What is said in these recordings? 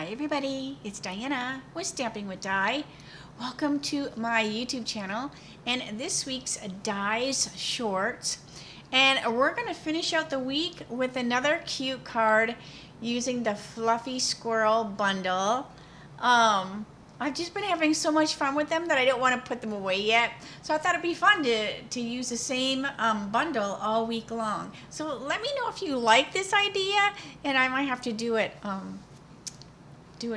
Hi everybody, it's Diana with Stamping with Di. Welcome to my YouTube channel and this week's Di's Shorts. And we're going to finish out the week with another cute card using the Fluffy Squirrel Bundle. I've just been having so much fun with them that I don't want to put them away yet. So I thought it'd be fun to use the same bundle all week long. So let me know if you like this idea, and I might have to do it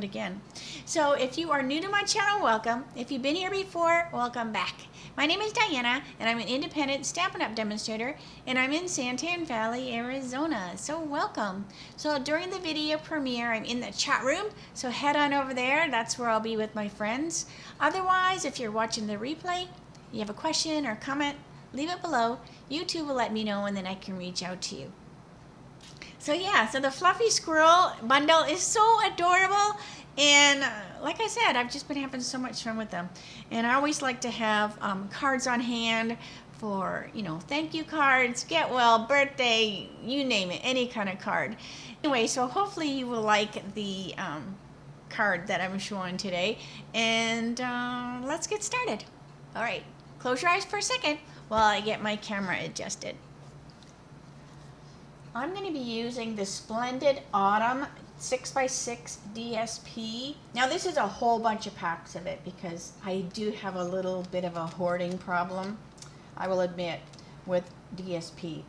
again. So if you are new to my channel, welcome. If you've been here before, welcome back. My name is Diana, and I'm an independent Stampin' Up! Demonstrator, and I'm in Santan Valley, Arizona. So welcome. So during the video premiere, I'm in the chat room, so head on over there. That's where I'll be with my friends. Otherwise, if you're watching the replay, you have a question or comment, leave it below. YouTube will let me know, and then I can reach out to you. So yeah, so the Fluffy Squirrel Bundle is so adorable, and like I said, I've just been having so much fun with them. And I always like to have cards on hand for, you know, thank you cards, get well, birthday, you name it, any kind of card. Anyway, so hopefully you will like the card that I'm showing today, and let's get started. All right, close your eyes for a second while I get my camera adjusted. I'm going to be using the Splendid Autumn 6x6 DSP. Now this is a whole bunch of packs of it because I do have a little bit of a hoarding problem, I will admit, with DSP.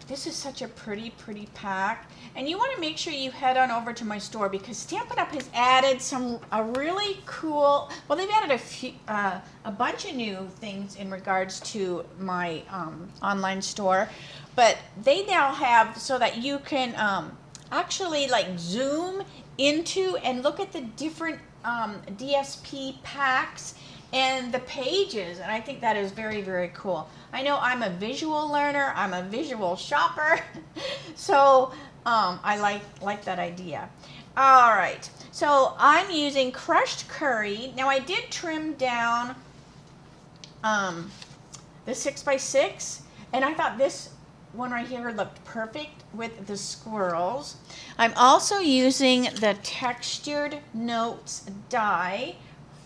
This is such a pretty pack, and you want to make sure you head on over to my store because Stampin' Up! Has added a really cool, well, they've added a bunch of new things in regards to my online store, but they now have so that you can actually like zoom into and look at the different DSP packs and the pages, and I think that is very cool. I know I'm a visual learner, I'm a visual shopper, so I like that idea. All right, so I'm using crushed curry. Now I did trim down the 6x6, and I thought this one right here looked perfect with the squirrels. I'm also using the Textured Notes die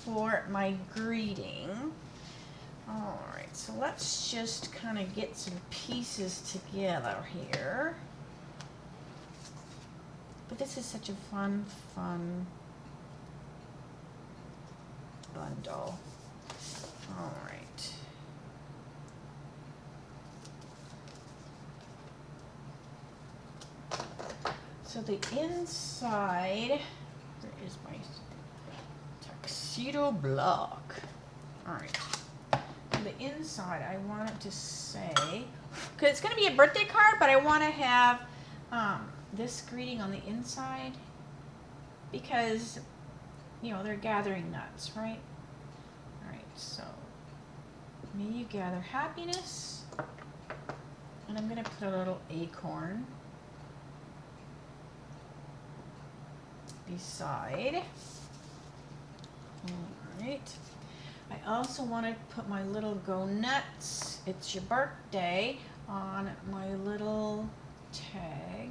for my greeting. All right, so let's just kind of get some pieces together here. But this is such a fun bundle. All right. So the inside, where is my tuxedo block? All right. So the inside, I want it to say, because it's going to be a birthday card, but I want to have this greeting on the inside because, you know, they're gathering nuts, right? All right, so may you gather happiness, and I'm going to put a little acorn beside. All right. I also want to put my little go nuts, it's your birthday, on my little tag.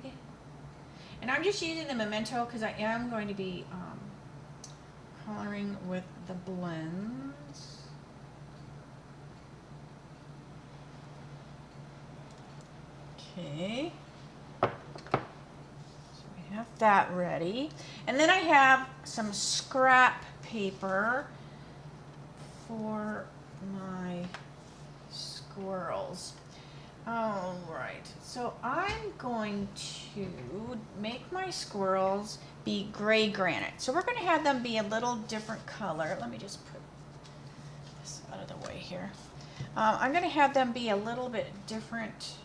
And I'm just using the memento because I am going to be coloring with the blends. Okay. Have that ready, and then I have some scrap paper for my squirrels. All right, so I'm going to make my squirrels be gray granite. So we're going to have them be a little different color. Let me just put this out of the way here. I'm going to have them be a little bit different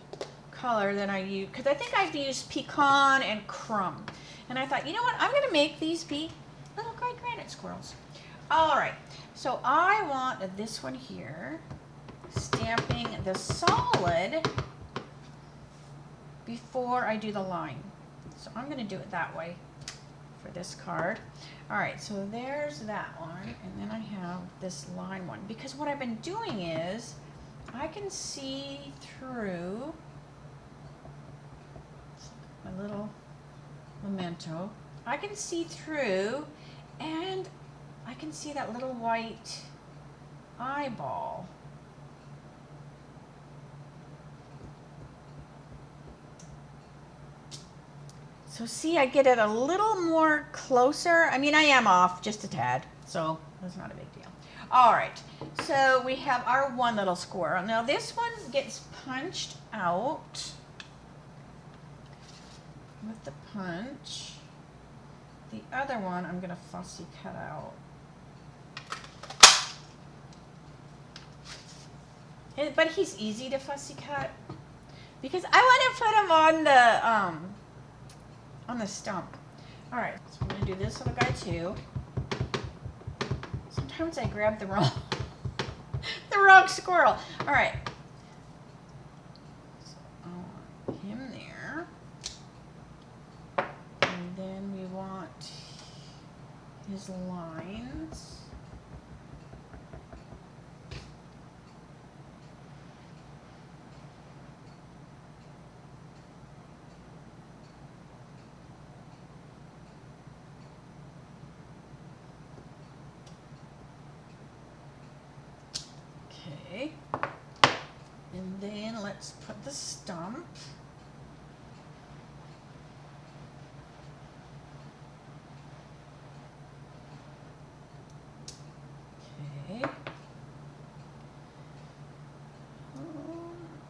color than I use, because I think I've used pecan and crumb, and I thought, you know what, I'm going to make these be little gray granite squirrels. All right, so I want this one here, stamping the solid before I do the line. So I'm going to do it that way for this card. All right, so there's that one, and then I have this line one, because what I've been doing is I can see through my little memento I can see through, and I can see that little white eyeball. So see, I get it a little more closer. I mean, I am off just a tad, so that's not a big deal. All right, so we have our one little squirrel. Now this one gets punched out with the punch. The other one I'm gonna fussy cut out. But he's easy to fussy cut because I want to put him on the stump. All right, so I'm gonna do this little guy too. Sometimes I grab the wrong squirrel. All right, so I want him there, and then we want his lines. Okay, and then let's put the stump. Okay.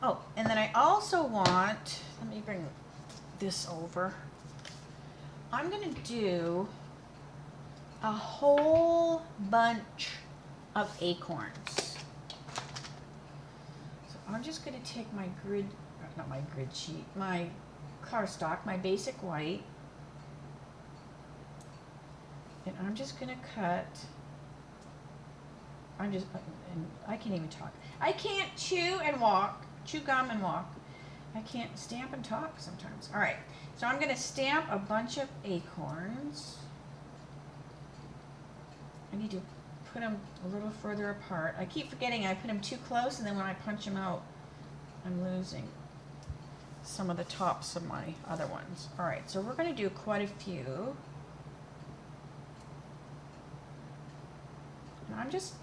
Oh, and then I also want, let me bring this over. I'm gonna do a whole bunch of acorns. So I'm just going to take my grid, not my grid sheet, my cardstock, my basic white, and I'm just going to cut, and I can't even talk. I can't chew gum and walk. I can't stamp and talk sometimes. All right, so I'm going to stamp a bunch of acorns. I need to put them a little further apart. I keep forgetting I put them too close, and then when I punch them out, I'm losing some of the tops of my other ones. All right, so we're going to do quite a few. And I'm just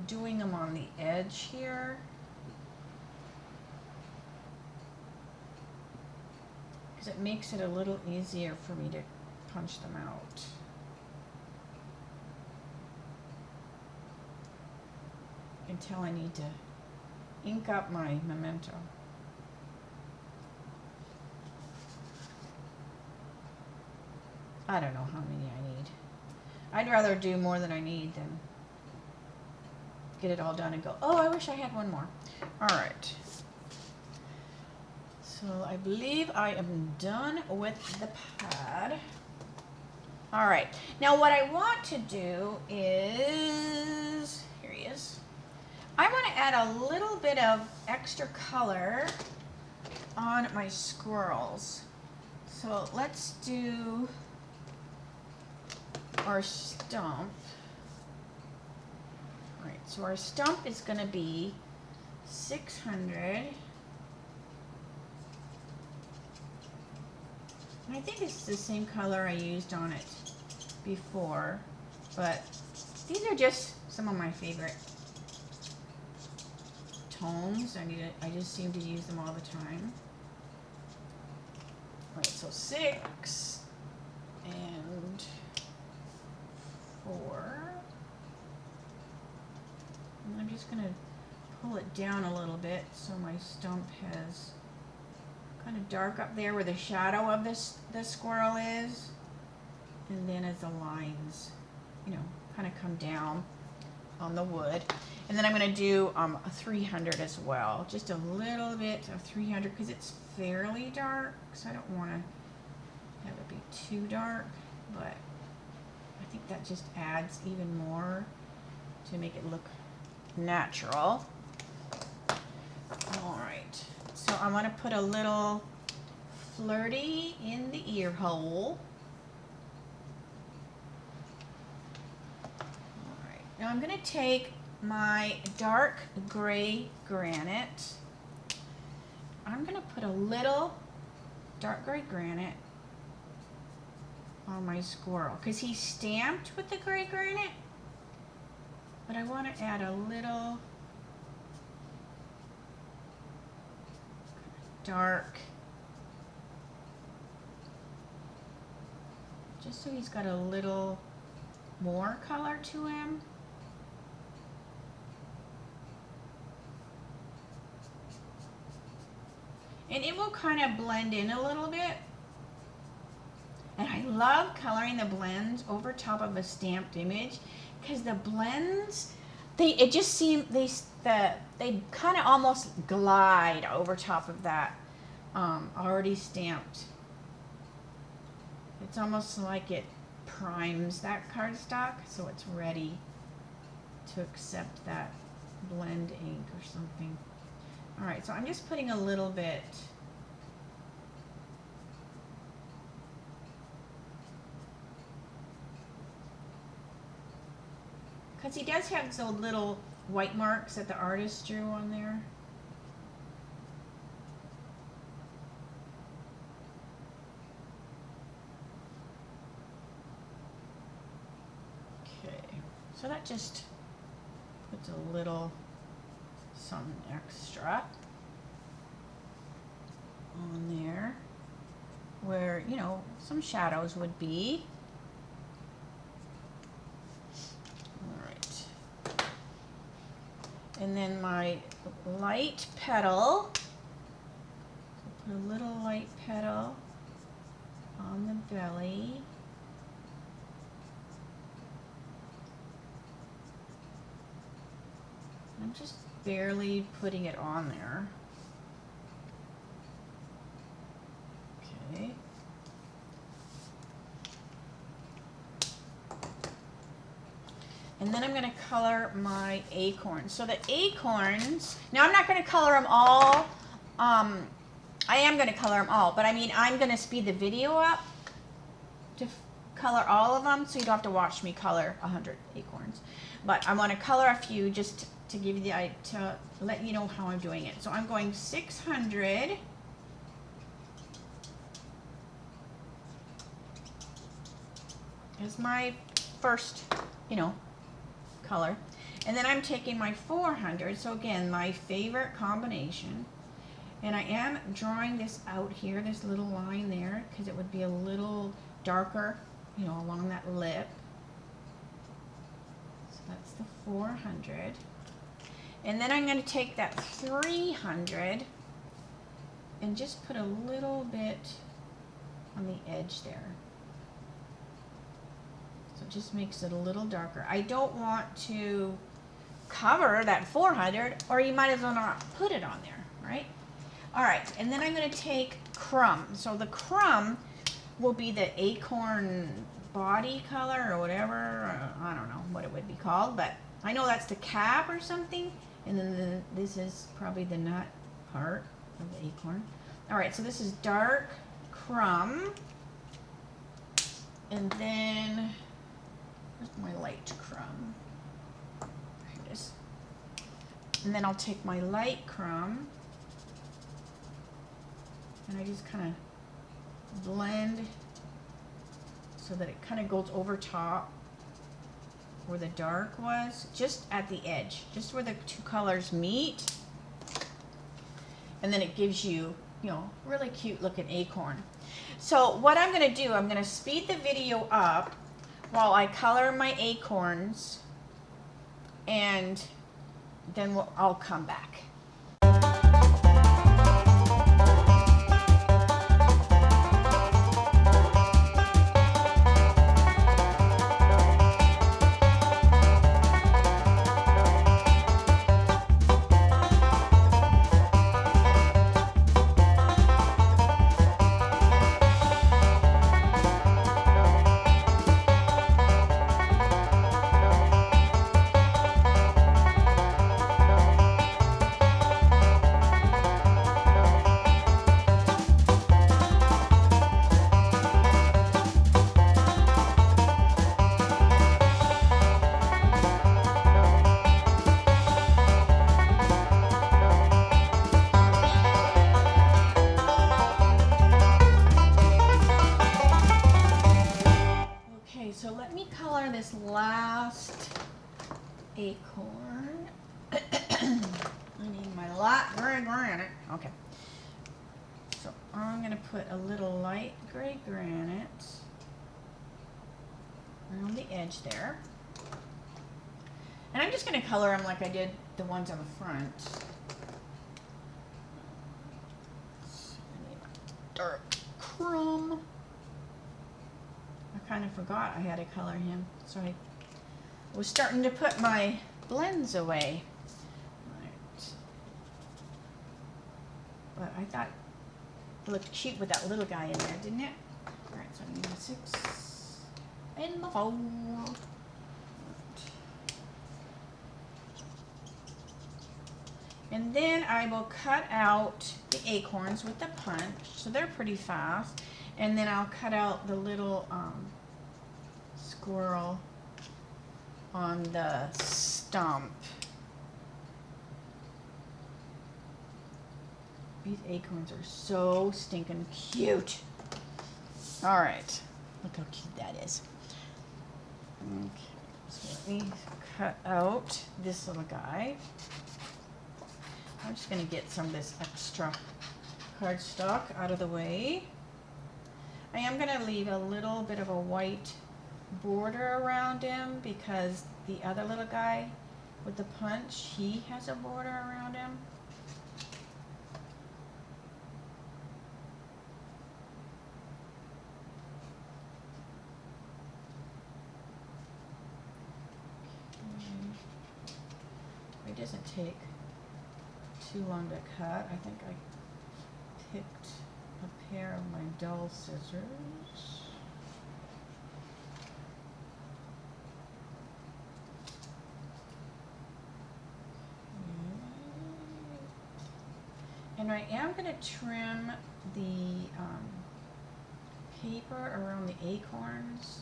doing them on the edge here. Because it makes it a little easier for me to punch them out. Until I need to ink up my memento. I don't know how many I need. I'd rather do more than I need than get it all done and go, oh, I wish I had one more. All right. So I believe I am done with the pad. All right. Now what I want to do is, here he is. I want to add a little bit of extra color on my squirrels. So let's do our stump. All right, so our stump is going to be 600. And I think it's the same color I used on it before, but these are just some of my favorite tones. I just seem to use them all the time. Right, so 6 and 4. And I'm just going to pull it down a little bit so my stump has kind of dark up there where the shadow of this squirrel is. And then as the lines, you know, kind of come down on the wood. And then I'm going to do a 300 as well. Just a little bit of 300 because it's fairly dark. So I don't want to have it be too dark. But I think that just adds even more to make it look natural. All right. So I'm going to put a little flirty in the ear hole. All right. Now I'm going to take my dark gray granite. I'm going to put a little dark gray granite on my squirrel because he's stamped with the gray granite, but I want to add a little dark, just so he's got a little more color to him. And it will kind of blend in a little bit. And I love coloring the blends over top of a stamped image because the blends, they kind of almost glide over top of that already stamped. It's almost like it primes that cardstock so it's ready to accept that blend ink or something. All right, so I'm just putting a little bit. Because he does have those little white marks that the artist drew on there. Okay, so that just puts a little something extra on there where, you know, some shadows would be. All right. And then my light petal, put a little light petal on the belly. I'm just barely putting it on there. Okay. And then I'm going to color my acorns. So the acorns, now I'm not going to color them all. I am going to color them all, but I mean, I'm going to speed the video up to color all of them so you don't have to watch me color 100 acorns. But I want to color a few just to give you the, to let you know how I'm doing it. So I'm going 600 as my first, you know, color. And then I'm taking my 400, so again, my favorite combination. And I am drawing this out here, this little line there, because it would be a little darker, you know, along that lip. So that's the 400. And then I'm going to take that 300 and just put a little bit on the edge there. So it just makes it a little darker. I don't want to cover that 400, or you might as well not put it on there, right? All right, and then I'm going to take crumb. So the crumb will be the acorn body color or whatever. I don't know what it would be called, but I know that's the cap or something. And then this is probably the nut part of the acorn. All right, so this is dark crumb. And then, where's my light crumb? There it is. And then I'll take my light crumb and I just kind of blend so that it kind of goes over top where the dark was, just at the edge, just where the two colors meet. And then it gives you, you know, really cute looking acorn. So what I'm going to do, I'm going to speed the video up while I color my acorns, and then I'll come back. acorn. I need my light gray granite. Okay. So I'm going to put a little light gray granite around the edge there. And I'm just going to color them like I did the ones on the front. I need a dark crumb. I kind of forgot I had to color him. So I was starting to put my blends away. Right. But I thought it looked cute with that little guy in there, didn't it? Alright, so I need a 6 and the 4. And then I will cut out the acorns with the punch, so they're pretty fast. And then I'll cut out the little squirrel on the stump. These acorns are so stinking cute. All right, look how cute that is. Okay, so let me cut out this little guy. I'm just going to get some of this extra cardstock out of the way. I am going to leave a little bit of a white border around him because the other little guy with the punch, he has a border around him. It doesn't take too long to cut. I think I picked a pair of my dull scissors. And I am going to trim the paper around the acorns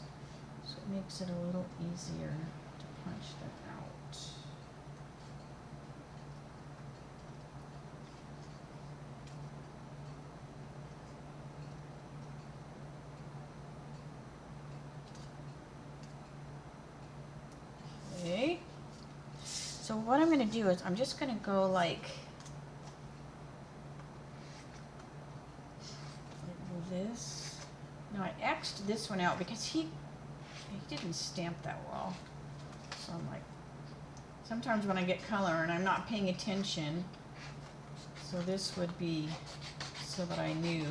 so it makes it a little easier to punch them out. Okay, so what I'm going to do is I'm just going to go like this. Now I X'd this one out because he didn't stamp that well. So I'm like, sometimes when I get color and I'm not paying attention, so this would be so that I knew,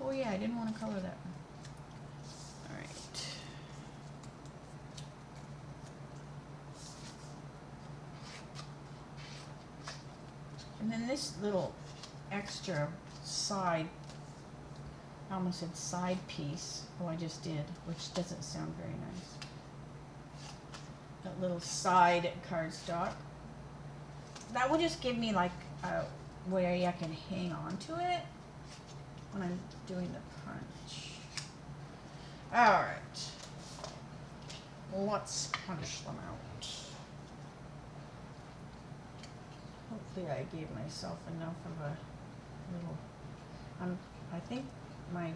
oh yeah, I didn't want to color that one. All right. And then this little extra side, I almost said side piece, oh I just did, which doesn't sound very nice. That little side cardstock. That will just give me like a way I can hang on to it when I'm doing the punch. Alright, let's punch them out. Hopefully I gave myself enough of a little, I think my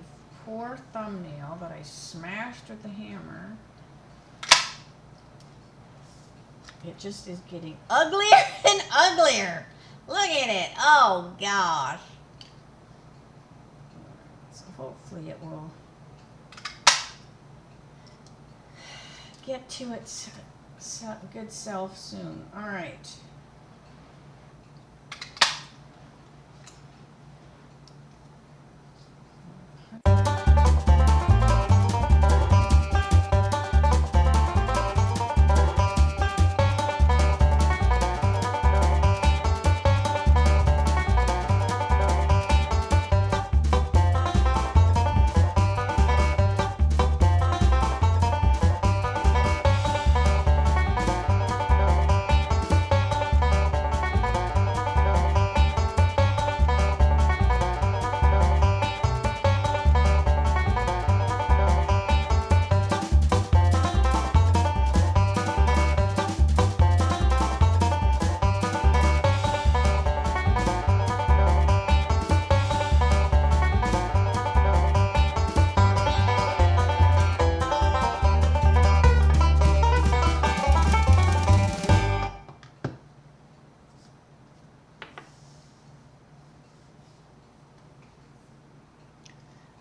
poor thumbnail that I smashed with the hammer, it just is getting uglier and uglier. Look at it. Oh gosh. So hopefully it will get to its good self soon. All right.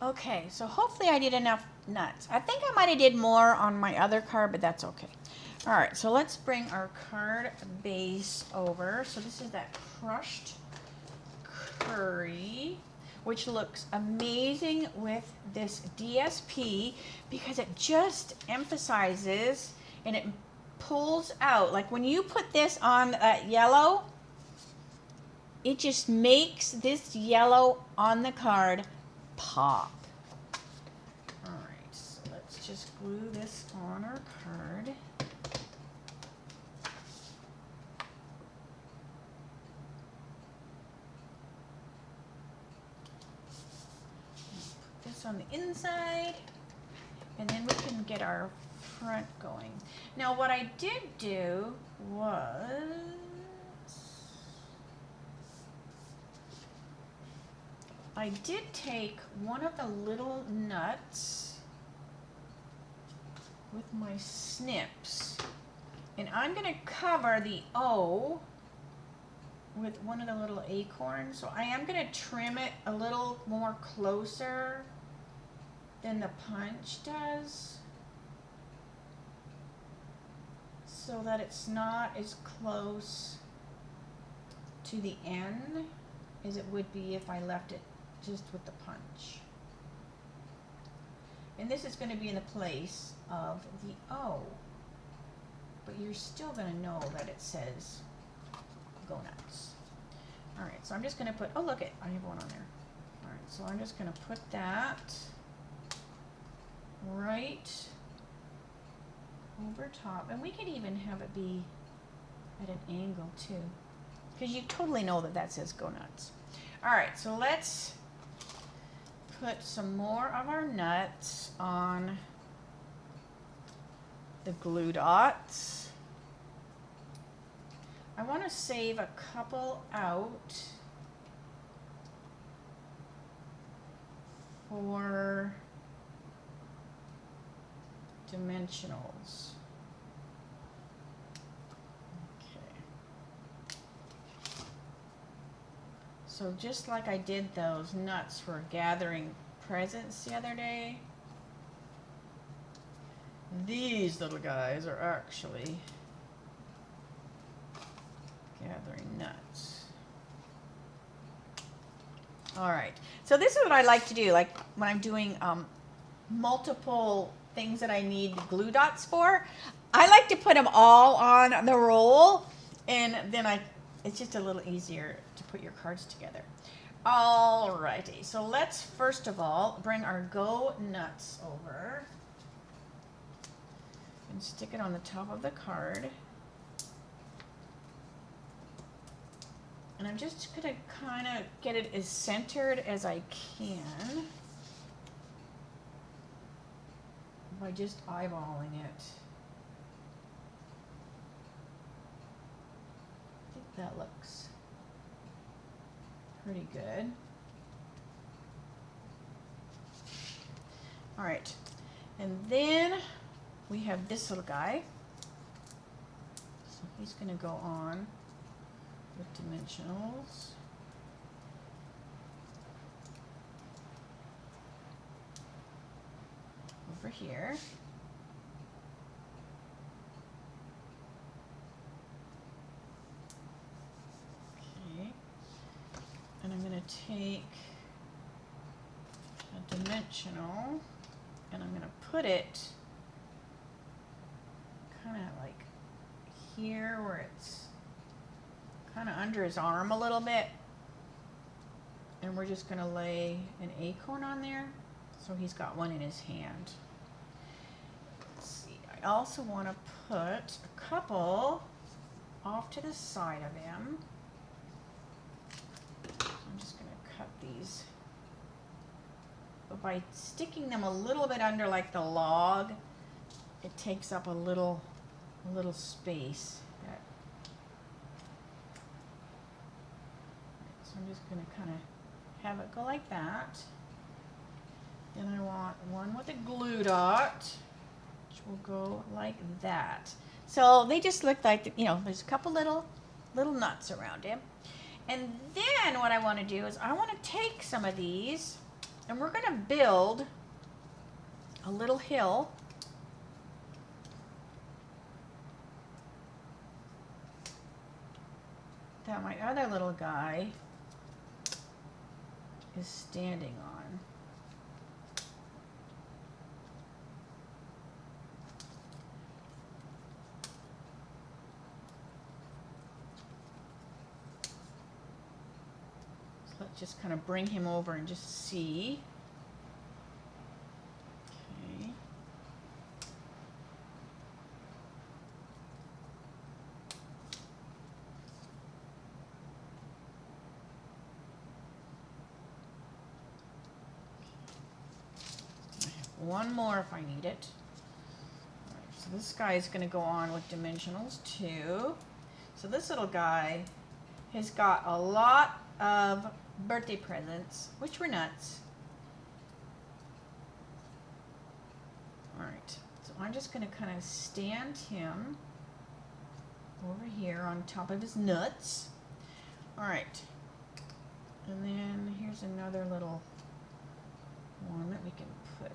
Okay, so hopefully I did enough nuts. I think I might have did more on my other card, but that's okay. All right, so let's bring our card base over. So this is that crushed curry, which looks amazing with this DSP because it just emphasizes and it pulls out. Like when you put this on that yellow, it just makes this yellow on the card pop. All right, so let's just glue this on our card. Put this on the inside, and then we can get our front going. Now what I did do was I did take one of the little nuts with my snips, and I'm going to cover the O with one of the little acorns. So I am going to trim it a little more closer than the punch does, so that it's not as close to the end as it would be if I left it just with the punch. And this is going to be in the place of the O, but you're still going to know that it says Go Nuts. All right, so I'm just going to put, oh look it, I have one on there. All right, so I'm just going to put that right over top, and we could even have it be at an angle too, because you totally know that that says Go Nuts. All right, so let's put some more of our nuts on the glue dots. I want to save a couple out for dimensionals. So just like I did those nuts for gathering presents the other day, these little guys are actually gathering nuts. All right, so this is what I like to do, like when I'm doing multiple things that I need glue dots for. I like to put them all on the roll, and then it's just a little easier to put your cards together. Alrighty, so let's first of all bring our Go Nuts over and stick it on the top of the card. And I'm just gonna kind of get it as centered as I can by just eyeballing it. I think that looks pretty good. All right, and then we have this little guy. So he's gonna go on with dimensionals. Over here. Okay. And I'm going to take a dimensional and I'm going to put it kind of like here where it's kind of under his arm a little bit. And we're just going to lay an acorn on there so he's got one in his hand. Let's see, I also want to put a couple off to the side of him. I'm just going to cut these. But by sticking them a little bit under like the log, it takes up a little space. So I'm just going to kind of have it go like that. Then I want one with a glue dot, which will go like that. So they just look like, you know, there's a couple little nuts around him. And then what I want to do is I want to take some of these And we're going to build a little hill that my other little guy is standing on. So let's just kind of bring him over and just see. Okay. One more if I need it. All right, so this guy is going to go on with dimensionals too. So this little guy has got a lot of birthday presents, which were nuts. All right, so I'm just going to kind of stand him over here on top of his nuts. All right, and then here's another little one that we can put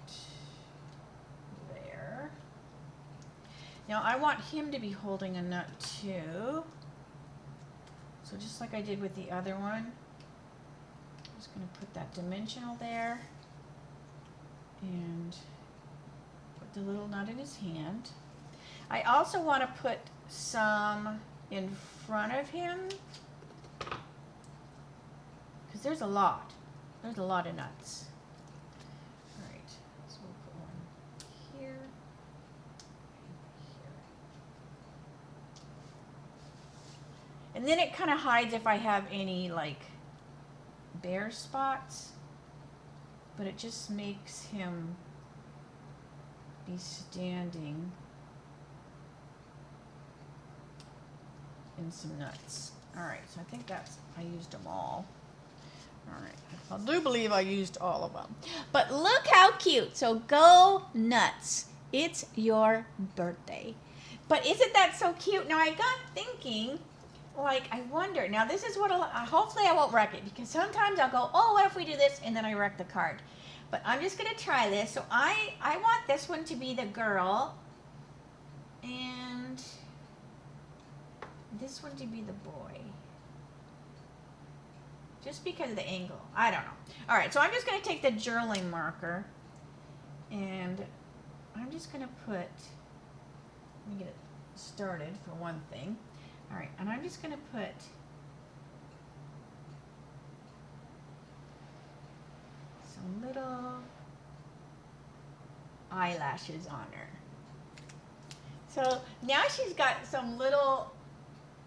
there. Now I want him to be holding a nut too. So just like I did with the other one, I'm just going to put that dimensional there and put the little nut in his hand. I also want to put some in front of him because there's a lot. There's a lot of nuts. And then it kind of hides if I have any like bare spots, but it just makes him be standing in some nuts. All right, so I think I used them all. All right, I do believe I used all of them. But look how cute. So go nuts. It's your birthday. But isn't that so cute? Now I got thinking, like, I wonder, now this is what, hopefully I won't wreck it, because sometimes I'll go, oh, what if we do this, and then I wreck the card. But I'm just going to try this. So I want this one to be the girl, and this one to be the boy. Just because of the angle. I don't know. All right, so I'm just going to take the journaling marker, and I'm just going to put, let me get it started for one thing. All right, and I'm just going to put some little eyelashes on her. So now she's got some little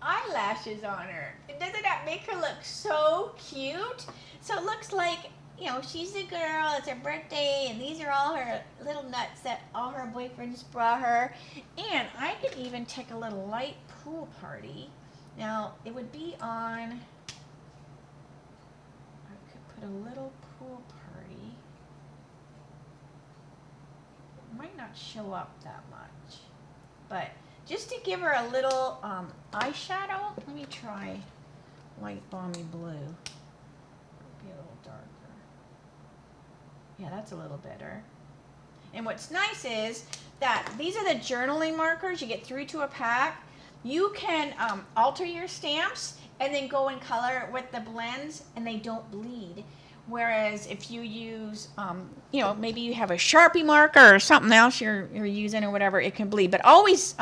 eyelashes on her. Doesn't that make her look so cute? So it looks like, you know, she's a girl, it's her birthday, and these are all her little nuts that all her boyfriends brought her. And I could even take a little light pool party. Now, it would be on, I could put a little pool party. It might not show up that much, but just to give her a little eyeshadow, let me try light balmy blue. It'll be a little darker. Yeah, that's a little better. And what's nice is that these are the journaling markers. You get 3 to a pack. You can alter your stamps and then go and color it with the blends, and they don't bleed. Whereas if you use, you know, maybe you have a Sharpie marker or something else you're using or whatever, it can bleed. But always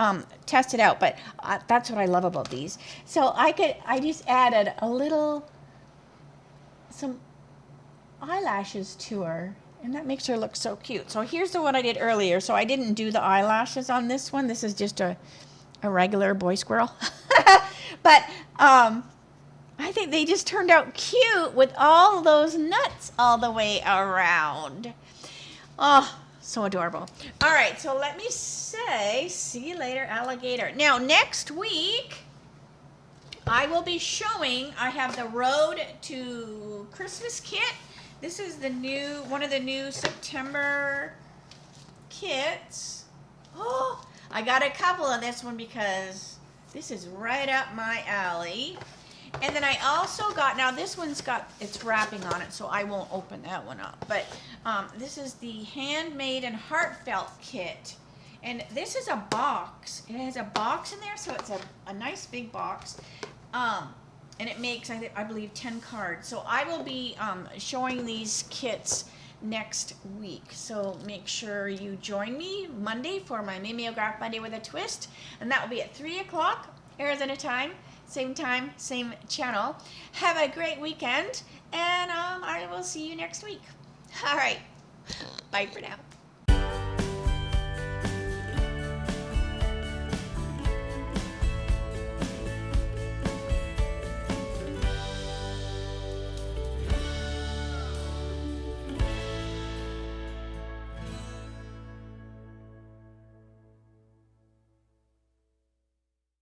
test it out. But that's what I love about these. So I just added some eyelashes to her, and that makes her look so cute. So here's the one I did earlier. So I didn't do the eyelashes on this one. This is just a regular boy squirrel. But I think they just turned out cute with all those nuts all the way around. Oh, so adorable. All right, so let me say, see you later, alligator. Now, next week, I will be showing, I have the Road to Christmas kit. This is the new, one of the new September kits. Oh, I got a couple of this one because this is right up my alley. And then I also got, now this one's got, it's wrapping on it, so I won't open that one up. But this is the Handmade and Heartfelt kit. And this is a box. It has a box in there, so it's a nice big box. And it makes, I believe, 10 cards. So I will be showing these kits next week. So make sure you join me Monday for my Mimeograph Monday with a Twist. And that will be at 3 o'clock Arizona time, same channel. Have a great weekend, and I will see you next week. All right. Bye for now.